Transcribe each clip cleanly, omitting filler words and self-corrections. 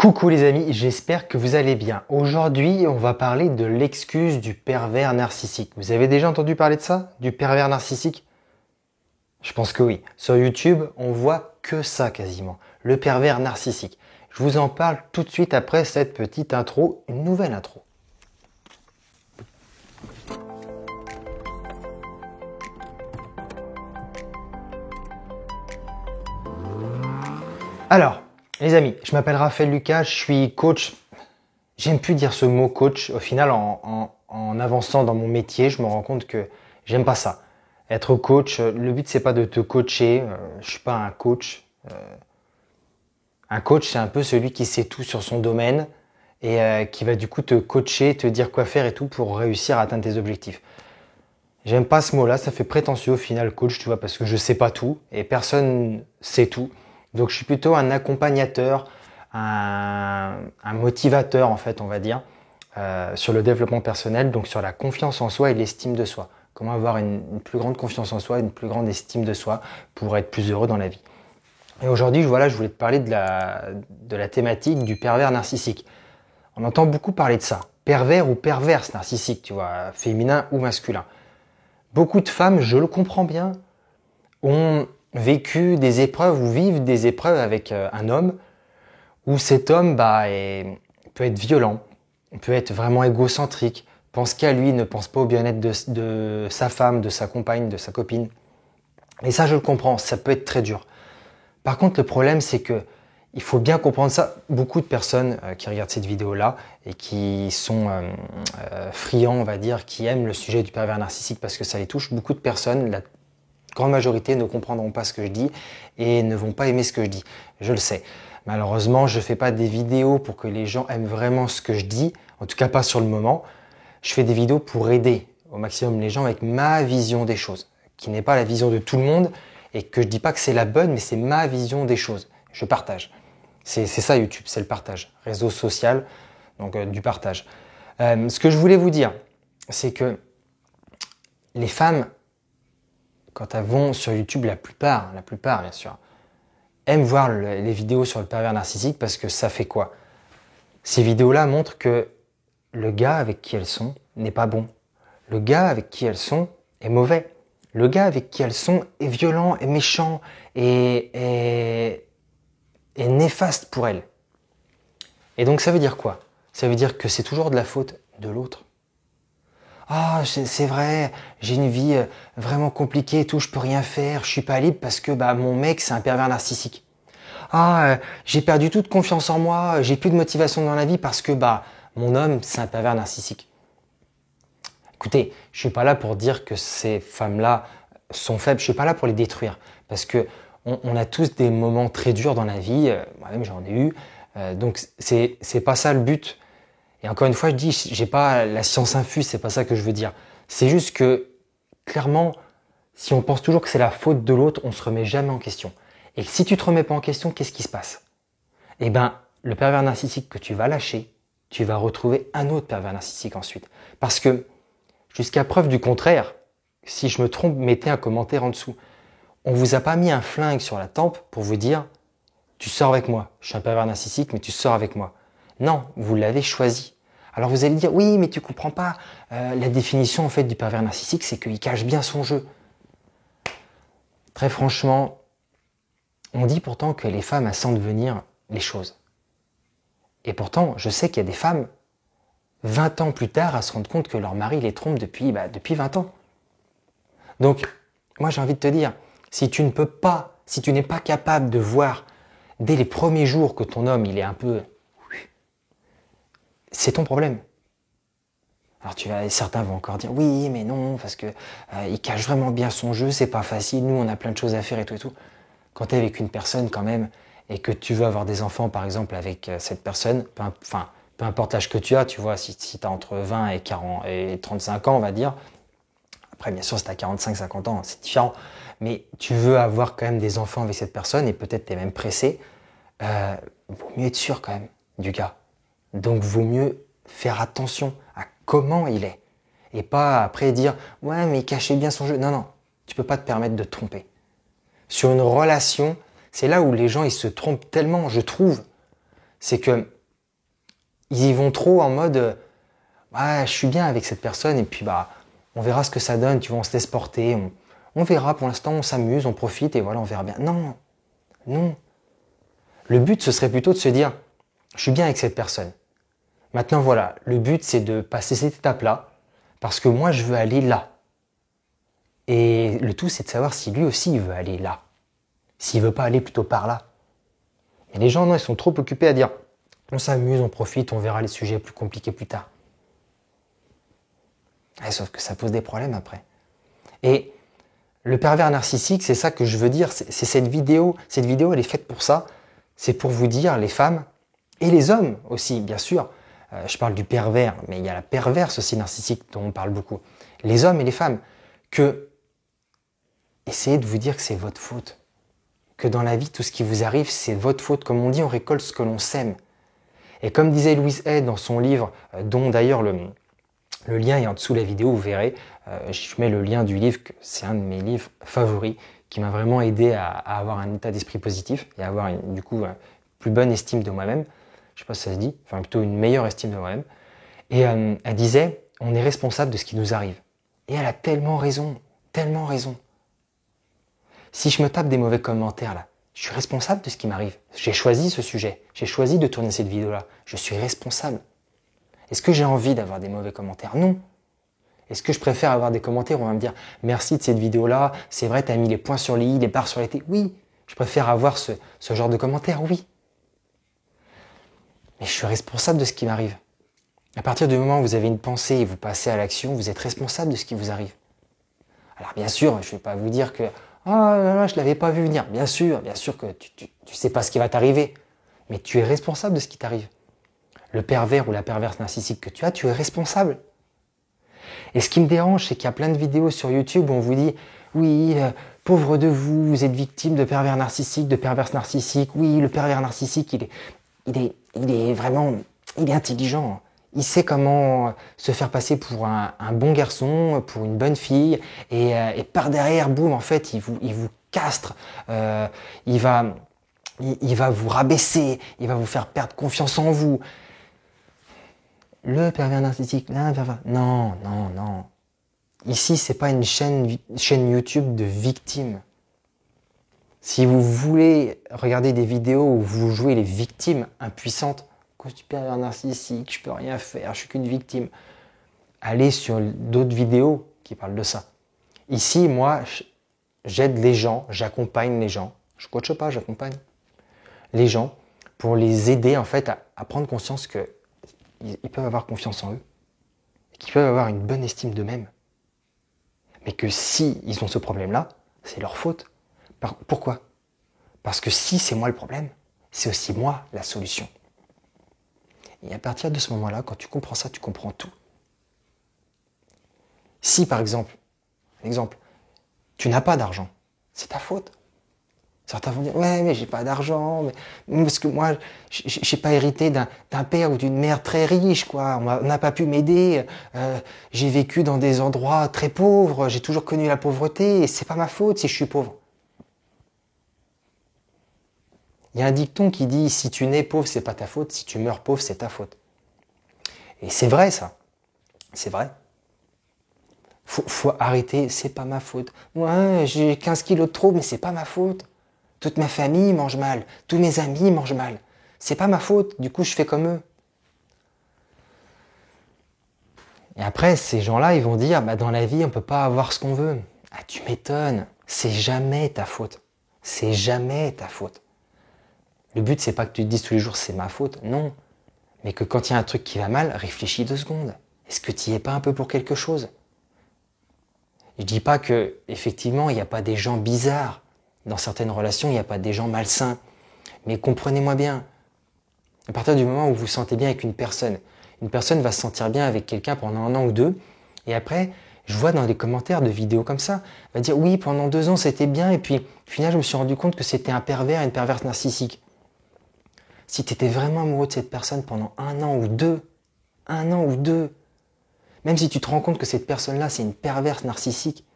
Coucou les amis, j'espère que vous allez bien. Aujourd'hui, on va parler de l'excuse du pervers narcissique. Vous avez déjà entendu parler de ça? Du pervers narcissique? Je pense que oui. Sur YouTube, on voit que ça quasiment. Le pervers narcissique. Je vous en parle tout de suite après cette petite intro, une nouvelle intro. Alors, les amis, je m'appelle Raphaël Lucas, je suis coach. J'aime plus dire ce mot coach. Au final, en avançant dans mon métier, je me rends compte que j'aime pas ça. Être coach, le but c'est pas de te coacher. Je suis pas un coach. Un coach, c'est un peu celui qui sait tout sur son domaine et qui va du coup te coacher, te dire quoi faire et tout pour réussir à atteindre tes objectifs. J'aime pas ce mot-là, ça fait prétentieux au final coach, tu vois, parce que je sais pas tout et personne sait tout. Donc je suis plutôt un accompagnateur, un motivateur en fait, on va dire, sur le développement personnel, donc sur la confiance en soi et l'estime de soi. Comment avoir une plus grande confiance en soi, une plus grande estime de soi pour être plus heureux dans la vie. Et aujourd'hui, voilà, je voulais te parler de la thématique du pervers narcissique. On entend beaucoup parler de ça. Pervers ou perverse narcissique, tu vois, féminin ou masculin. Beaucoup de femmes, je le comprends bien, ont vécu des épreuves ou vivent des épreuves avec un homme où cet homme peut être violent, peut être vraiment égocentrique, pense qu'à lui, ne pense pas au bien-être de sa femme, de sa compagne, de sa copine. Et ça, je le comprends, ça peut être très dur. Par contre, le problème, c'est que il faut bien comprendre ça. Beaucoup de personnes qui regardent cette vidéo-là et qui sont friands, on va dire, qui aiment le sujet du pervers narcissique parce que ça les touche. Beaucoup de personnes, la grande majorité, ne comprendront pas ce que je dis et ne vont pas aimer ce que je dis. Je le sais. Malheureusement, je ne fais pas des vidéos pour que les gens aiment vraiment ce que je dis, en tout cas pas sur le moment. Je fais des vidéos pour aider au maximum les gens avec ma vision des choses, qui n'est pas la vision de tout le monde et que je dis pas que c'est la bonne, mais c'est ma vision des choses. Je partage. C'est ça YouTube, c'est le partage. Réseau social, donc du partage. Ce que je voulais vous dire, c'est que les femmes, quand elles vont sur YouTube, la plupart bien sûr, aiment voir les vidéos sur le pervers narcissique parce que ça fait quoi? Ces vidéos-là montrent que le gars avec qui elles sont n'est pas bon. Le gars avec qui elles sont est mauvais. Le gars avec qui elles sont est violent, est méchant, est néfaste pour elles. Et donc ça veut dire quoi? Ça veut dire que c'est toujours de la faute de l'autre. Ah, c'est vrai, j'ai une vie vraiment compliquée et tout, je peux rien faire, je suis pas libre parce que mon mec c'est un pervers narcissique. Ah, j'ai perdu toute confiance en moi, j'ai plus de motivation dans la vie parce que mon homme c'est un pervers narcissique. Écoutez, je suis pas là pour dire que ces femmes-là sont faibles, je suis pas là pour les détruire parce que on a tous des moments très durs dans la vie, moi-même j'en ai eu, donc c'est pas ça le but. Et encore une fois, je dis, j'ai pas la science infuse, c'est pas ça que je veux dire. C'est juste que, clairement, si on pense toujours que c'est la faute de l'autre, on se remet jamais en question. Et si tu te remets pas en question, qu'est-ce qui se passe? Eh ben, le pervers narcissique que tu vas lâcher, tu vas retrouver un autre pervers narcissique ensuite. Parce que, jusqu'à preuve du contraire, si je me trompe, mettez un commentaire en dessous. On vous a pas mis un flingue sur la tempe pour vous dire, tu sors avec moi. Je suis un pervers narcissique, mais tu sors avec moi. Non, vous l'avez choisi. Alors vous allez dire, oui, mais tu comprends pas. La définition en fait du pervers narcissique, c'est qu'il cache bien son jeu. Très franchement, on dit pourtant que les femmes elles sentent venir les choses. Et pourtant, je sais qu'il y a des femmes, 20 ans plus tard, elles se rendent compte que leur mari les trompe depuis 20 ans. Donc, moi j'ai envie de te dire, si tu n'es pas capable de voir dès les premiers jours que ton homme il est un peu... C'est ton problème. Alors certains vont encore dire oui, mais non, parce que il cache vraiment bien son jeu, c'est pas facile, nous on a plein de choses à faire et tout et tout. Quand tu es avec une personne quand même et que tu veux avoir des enfants par exemple avec cette personne, peu importe l'âge que tu as, tu vois, si tu as entre 20 et 40 et 35 ans, on va dire. Après bien sûr, si tu as 45-50 ans, c'est différent, mais tu veux avoir quand même des enfants avec cette personne et peut-être tu es même pressé, vaut mieux être sûr quand même du gars. Donc, vaut mieux faire attention à comment il est. Et pas après dire « Ouais, mais il cachait bien son jeu. » Non, non, tu peux pas te permettre de te tromper. Sur une relation, c'est là où les gens ils se trompent tellement, je trouve. c'est que ils y vont trop en mode ouais, je suis bien avec cette personne et puis bah on verra ce que ça donne, tu vois, on se laisse porter, on verra, pour l'instant on s'amuse, on profite et voilà, on verra bien. Non, non. Le but ce serait plutôt de se dire je suis bien avec cette personne. Maintenant voilà, le but c'est de passer cette étape-là parce que moi je veux aller là. Et le tout c'est de savoir si lui aussi il veut aller là. S'il veut pas aller plutôt par là. Mais les gens non, ils sont trop occupés à dire on s'amuse, on profite, on verra les sujets plus compliqués plus tard. Ouais, sauf que ça pose des problèmes après. Et le pervers narcissique, c'est ça que je veux dire, c'est cette vidéo. Cette vidéo, elle est faite pour ça. C'est pour vous dire, les femmes, et les hommes aussi, bien sûr. Je parle du pervers, mais il y a la perverse aussi narcissique dont on parle beaucoup. Les hommes et les femmes, que essayez de vous dire que c'est votre faute. Que dans la vie, tout ce qui vous arrive, c'est votre faute. Comme on dit, on récolte ce que l'on sème. Et comme disait Louise Hay dans son livre, dont d'ailleurs le lien est en dessous de la vidéo, vous verrez. Je mets le lien du livre, c'est un de mes livres favoris, qui m'a vraiment aidé à avoir un état d'esprit positif et à avoir du coup une plus bonne estime de moi-même. Je sais pas si ça se dit, enfin plutôt une meilleure estime de moi-même. Et elle disait, on est responsable de ce qui nous arrive. Et elle a tellement raison, tellement raison. Si je me tape des mauvais commentaires là, je suis responsable de ce qui m'arrive. J'ai choisi ce sujet, j'ai choisi de tourner cette vidéo-là. Je suis responsable. Est-ce que j'ai envie d'avoir des mauvais commentaires? Non. Est-ce que je préfère avoir des commentaires où on va me dire « Merci de cette vidéo-là, c'est vrai, tu as mis les points sur les i, les barres sur les t ». Oui, je préfère avoir ce genre de commentaires, oui. Mais je suis responsable de ce qui m'arrive. À partir du moment où vous avez une pensée et vous passez à l'action, vous êtes responsable de ce qui vous arrive. Alors bien sûr, je ne vais pas vous dire que « Ah là là, je ne l'avais pas vu venir ». Bien sûr que tu sais pas ce qui va t'arriver. Mais tu es responsable de ce qui t'arrive. Le pervers ou la perverse narcissique que tu es responsable. Et ce qui me dérange, c'est qu'il y a plein de vidéos sur YouTube où on vous dit « Oui, pauvre de vous, vous êtes victime de pervers narcissiques, de perverses narcissiques. Oui, le pervers narcissique, il est vraiment, il est intelligent. Il sait comment se faire passer pour un bon garçon, pour une bonne fille. Et par derrière, boum, en fait, il vous castre. Il va vous rabaisser. Il va vous faire perdre confiance en vous. » Le pervers narcissique, non. Ici, c'est pas une chaîne YouTube de victimes. Si vous voulez regarder des vidéos où vous jouez les victimes impuissantes, à cause du pervers narcissique, je peux rien faire, je suis qu'une victime, allez sur d'autres vidéos qui parlent de ça. Ici, moi, j'aide les gens, j'accompagne les gens. Je coache pas, j'accompagne les gens pour les aider en fait à prendre conscience que ils peuvent avoir confiance en eux, qu'ils peuvent avoir une bonne estime d'eux-mêmes, mais que si ils ont ce problème-là, c'est leur faute. Pourquoi? Parce que si c'est moi le problème, c'est aussi moi la solution. Et à partir de ce moment-là, quand tu comprends ça, tu comprends tout. Si par exemple, tu n'as pas d'argent, c'est ta faute. Certains vont dire, ouais, mais j'ai pas d'argent, parce que moi, j'ai pas hérité d'un père ou d'une mère très riche, quoi. On n'a pas pu m'aider. J'ai vécu dans des endroits très pauvres. J'ai toujours connu la pauvreté et c'est pas ma faute si je suis pauvre. Il y a un dicton qui dit, si tu nais pauvre, c'est pas ta faute. Si tu meurs pauvre, c'est ta faute. Et c'est vrai, ça. C'est vrai. Faut arrêter, c'est pas ma faute. Ouais, j'ai 15 kilos de trop, mais c'est pas ma faute. Toute ma famille mange mal, tous mes amis mangent mal. C'est pas ma faute, du coup je fais comme eux. Et après, ces gens-là, ils vont dire, dans la vie, on peut pas avoir ce qu'on veut. Ah, tu m'étonnes, c'est jamais ta faute. C'est jamais ta faute. Le but, c'est pas que tu te dises tous les jours, c'est ma faute, non. Mais que quand il y a un truc qui va mal, réfléchis 2 secondes. Est-ce que tu y es pas un peu pour quelque chose? Je dis pas que, effectivement, il n'y a pas des gens bizarres. Dans certaines relations, il n'y a pas des gens malsains. Mais comprenez-moi bien. À partir du moment où vous vous sentez bien avec une personne va se sentir bien avec quelqu'un pendant 1 an ou 2. Et après, je vois dans les commentaires de vidéos comme ça, on va dire oui, pendant 2 ans c'était bien. Et puis, au final, je me suis rendu compte que c'était un pervers et une perverse narcissique. Si tu étais vraiment amoureux de cette personne pendant 1 an ou 2, même si tu te rends compte que cette personne-là, c'est une perverse narcissique,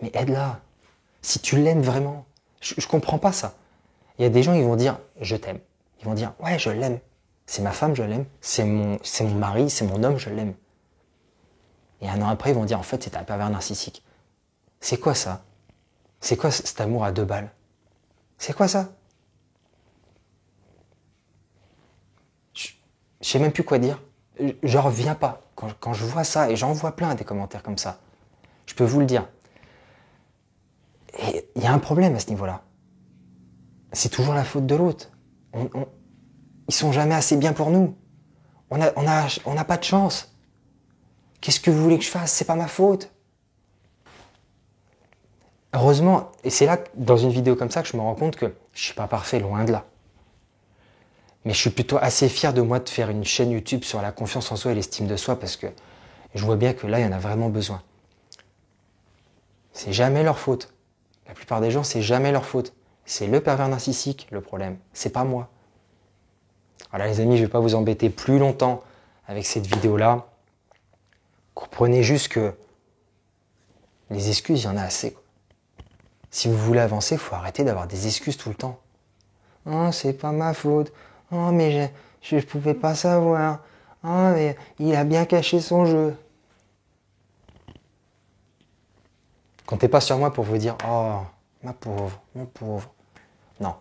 mais aide-la. Si tu l'aimes vraiment, je comprends pas ça. Il y a des gens qui vont dire « je t'aime ». Ils vont dire, ouais, je l'aime. C'est ma femme, je l'aime. C'est mon mari, c'est mon homme, je l'aime. Et un an après, ils vont dire, en fait, c'est un pervers narcissique. C'est quoi ça? C'est quoi cet amour à 2 balles? C'est quoi ça? Je sais même plus quoi dire. Je reviens pas. Quand je vois ça, et j'en vois plein des commentaires comme ça, je peux vous le dire. Et il y a un problème à ce niveau-là. C'est toujours la faute de l'autre. Ils sont jamais assez bien pour nous. On n'a pas de chance. Qu'est-ce que vous voulez que je fasse? C'est pas ma faute. Heureusement, et c'est là, dans une vidéo comme ça, que je me rends compte que je suis pas parfait, loin de là. Mais je suis plutôt assez fier de moi de faire une chaîne YouTube sur la confiance en soi et l'estime de soi, parce que je vois bien que là, il y en a vraiment besoin. C'est jamais leur faute. La plupart des gens, c'est jamais leur faute. C'est le pervers narcissique, le problème. C'est pas moi. Voilà les amis, je vais pas vous embêter plus longtemps avec cette vidéo-là. Comprenez juste que les excuses, il y en a assez. Si vous voulez avancer, il faut arrêter d'avoir des excuses tout le temps. Oh, c'est pas ma faute. Oh, mais je pouvais pas savoir. Oh, mais il a bien caché son jeu. Comptez pas sur moi pour vous dire, oh, ma pauvre, mon pauvre. Non.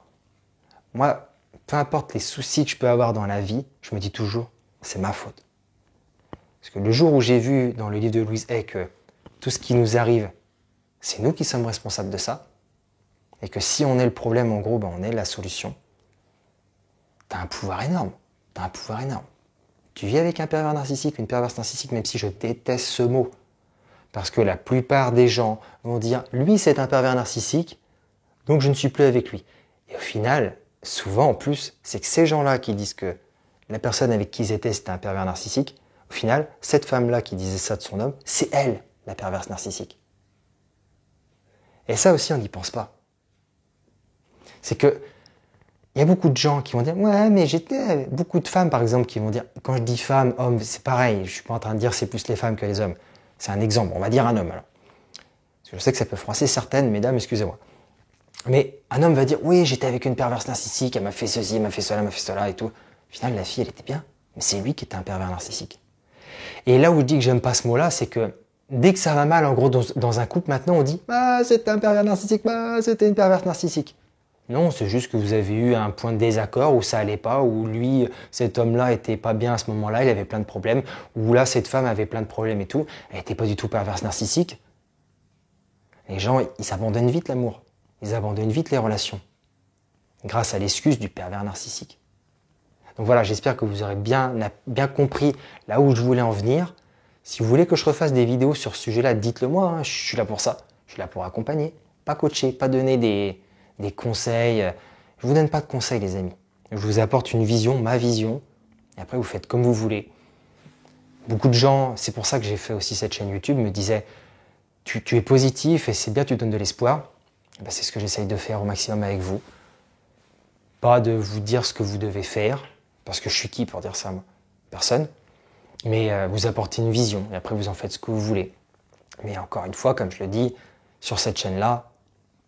Moi, peu importe les soucis que je peux avoir dans la vie, je me dis toujours, c'est ma faute. Parce que le jour où j'ai vu dans le livre de Louise Hay que tout ce qui nous arrive, c'est nous qui sommes responsables de ça, et que si on est le problème, en gros, ben on est la solution, t'as un pouvoir énorme. T'as un pouvoir énorme. Tu vis avec un pervers narcissique, une perverse narcissique, même si je déteste ce mot, parce que la plupart des gens vont dire, lui c'est un pervers narcissique, donc je ne suis plus avec lui. Et au final, souvent en plus, c'est que ces gens-là qui disent que la personne avec qui ils étaient c'était un pervers narcissique, au final, cette femme-là qui disait ça de son homme, c'est elle, la perverse narcissique. Et ça aussi, on n'y pense pas. C'est que, il y a beaucoup de gens qui vont dire, ouais, mais j'étais, beaucoup de femmes par exemple qui vont dire, quand je dis femme, homme, c'est pareil, je suis pas en train de dire c'est plus les femmes que les hommes. C'est un exemple, on va dire un homme alors. Parce que je sais que ça peut froisser certaines, mesdames, excusez-moi. Mais un homme va dire, oui, j'étais avec une perverse narcissique, elle m'a fait ceci, elle m'a fait cela, elle m'a fait cela et tout. Au final, la fille, elle était bien, mais c'est lui qui était un pervers narcissique. Et là où je dis que j'aime pas ce mot-là, c'est que dès que ça va mal, en gros, dans un couple, maintenant, on dit, ah, c'était un pervers narcissique, ah, c'était une perverse narcissique. Non, c'est juste que vous avez eu un point de désaccord où ça allait pas, où lui, cet homme-là était pas bien à ce moment-là, il avait plein de problèmes, où là, cette femme avait plein de problèmes et tout, elle était pas du tout perverse narcissique. Les gens, ils abandonnent vite l'amour, ils abandonnent vite les relations, grâce à l'excuse du pervers narcissique. Donc voilà, j'espère que vous aurez bien compris là où je voulais en venir. Si vous voulez que je refasse des vidéos sur ce sujet-là, dites-le moi, hein, je suis là pour ça, je suis là pour accompagner, pas coacher, pas donner des conseils. Je vous donne pas de conseils, les amis. Je vous apporte une vision, ma vision, et après vous faites comme vous voulez. Beaucoup de gens, c'est pour ça que j'ai fait aussi cette chaîne YouTube, me disaient tu es positif et c'est bien, tu donnes de l'espoir. Ben, c'est ce que j'essaye de faire au maximum avec vous. Pas de vous dire ce que vous devez faire, parce que je suis qui pour dire ça, moi? Personne. Mais vous apporter une vision, et après vous en faites ce que vous voulez. Mais encore une fois, comme je le dis, sur cette chaîne-là,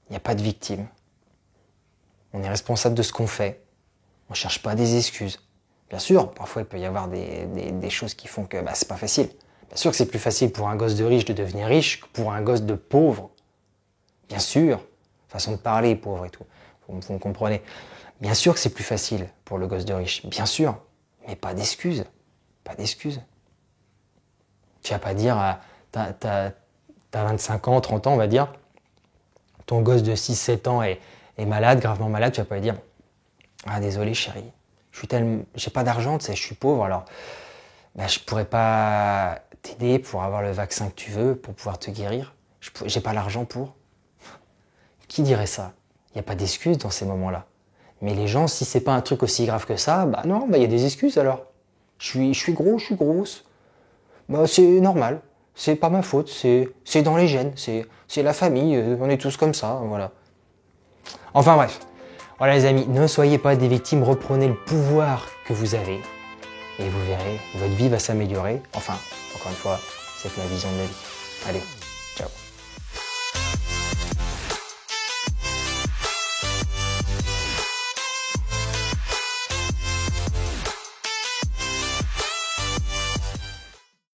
il n'y a pas de victime. On est responsable de ce qu'on fait. On ne cherche pas des excuses. Bien sûr, parfois il peut y avoir des choses qui font que bah, c'est pas facile. Bien sûr que c'est plus facile pour un gosse de riche de devenir riche que pour un gosse de pauvre. Bien sûr, façon de parler, pauvre et tout. Vous me comprenez. Bien sûr que c'est plus facile pour le gosse de riche. Bien sûr. Mais pas d'excuses. Pas d'excuses. Tu vas pas dire, t'as 25 ans, 30 ans, on va dire, ton gosse de 6-7 ans est malade, gravement malade, tu vas pas lui dire, ah désolé chérie, j'ai pas d'argent, tu sais, je suis pauvre, alors ben, je pourrais pas t'aider pour avoir le vaccin que tu veux, pour pouvoir te guérir, j'ai pas l'argent pour. Qui dirait ça? Il n'y a pas d'excuses dans ces moments-là. Mais les gens, si c'est pas un truc aussi grave que ça, bah non, bah il y a des excuses alors. Je suis gros, je suis grosse. Bah c'est normal, c'est pas ma faute, c'est dans les gènes, c'est la famille, on est tous comme ça, voilà. Enfin bref, voilà les amis, ne soyez pas des victimes, reprenez le pouvoir que vous avez et vous verrez, votre vie va s'améliorer. Enfin, encore une fois, c'est ma vision de la vie. Allez.